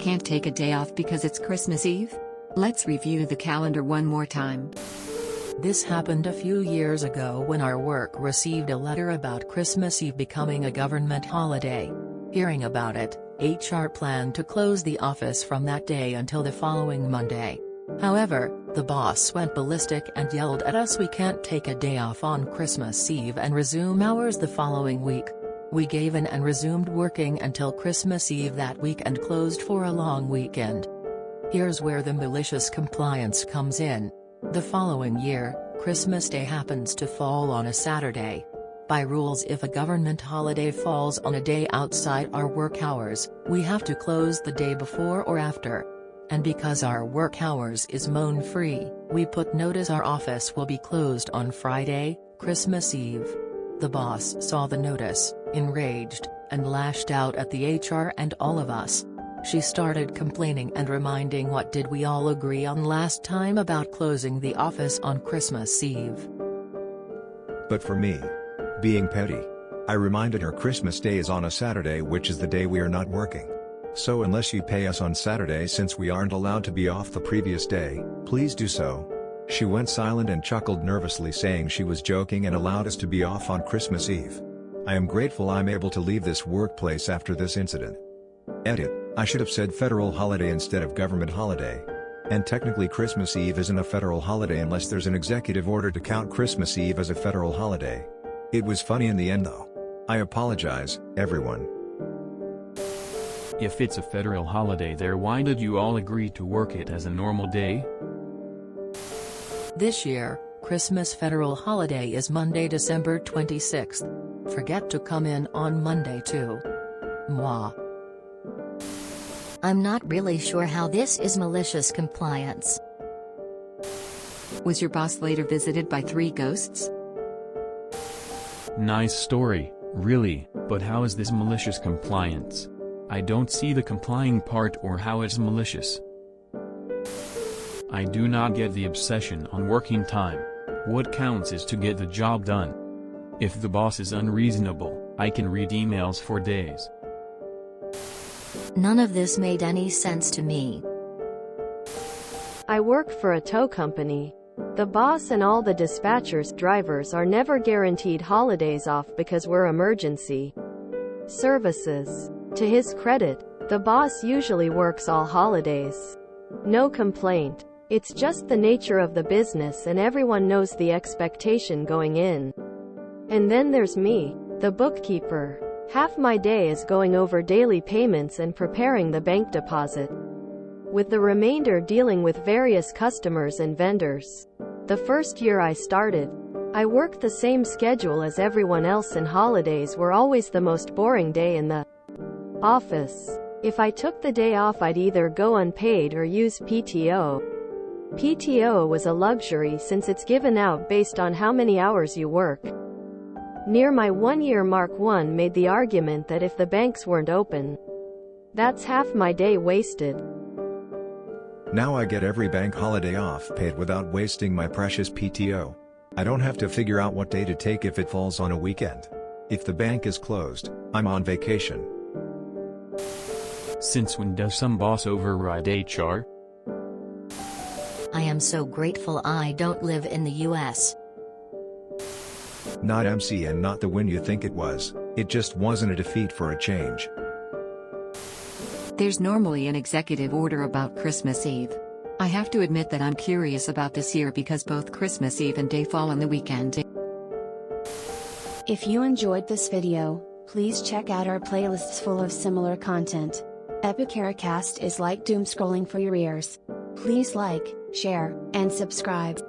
Can't take a day off because it's Christmas Eve? Let's review the calendar one more time. This happened a few years ago when our work received a letter about Christmas Eve becoming a government holiday. Hearing about it, HR planned to close the office from that day until the following Monday. However, the boss went ballistic and yelled at us we can't take a day off on Christmas Eve and resume hours the following week. We gave in and resumed working until Christmas Eve that week and closed for a long weekend. Here's where the malicious compliance comes in. The following year, Christmas Day happens to fall on a Saturday. By rules, if a government holiday falls on a day outside our work hours, we have to close the day before or after. And because our work hours is moan-free, we put notice our office will be closed on Friday, Christmas Eve. The boss saw the notice, enraged, and lashed out at the HR and all of us. She started complaining and reminding what did we all agree on last time about closing the office on Christmas Eve. But for me, being petty, I reminded her Christmas Day is on a Saturday, which is the day we are not working. So unless you pay us on Saturday since we aren't allowed to be off the previous day, please do so. She went silent and chuckled nervously, saying she was joking and allowed us to be off on Christmas Eve. I am grateful I'm able to leave this workplace after this incident. Edit: I should have said federal holiday instead of government holiday. And technically Christmas Eve isn't a federal holiday unless there's an executive order to count Christmas Eve as a federal holiday. It was funny in the end though. I apologize, everyone. If it's a federal holiday there, why did you all agree to work it as a normal day? This year, Christmas federal holiday is Monday, December 26th. Forget to come in on Monday too. Mwah. I'm not really sure how this is malicious compliance. Was your boss later visited by 3 ghosts? Nice story, really, but how is this malicious compliance? I don't see the complying part or how it's malicious. I do not get the obsession on working time. What counts is to get the job done. If the boss is unreasonable, I can read emails for days. None of this made any sense to me. I work for a tow company. The boss and all the dispatchers, drivers are never guaranteed holidays off because we're emergency services. To his credit, the boss usually works all holidays. No complaint. It's just the nature of the business and everyone knows the expectation going in. And then there's me, the bookkeeper. Half my day is going over daily payments and preparing the bank deposit, with the remainder dealing with various customers and vendors. The first year I started, I worked the same schedule as everyone else and holidays were always the most boring day in the office. If I took the day off I'd either go unpaid or use PTO. PTO was a luxury since it's given out based on how many hours you work. Near my 1-year mark, one made the argument that if the banks weren't open, that's half my day wasted. Now I get every bank holiday off paid without wasting my precious PTO. I don't have to figure out what day to take if it falls on a weekend. If the bank is closed, I'm on vacation. Since when does some boss override HR? I am so grateful I don't live in the US. Not MC and not the win you think it was. It just wasn't a defeat for a change. There's normally an executive order about Christmas Eve. I have to admit that I'm curious about this year because both Christmas Eve and day fall on the weekend. If you enjoyed this video, please check out our playlists full of similar content. Epicaricast is like doom scrolling for your ears. Please like, share, and subscribe.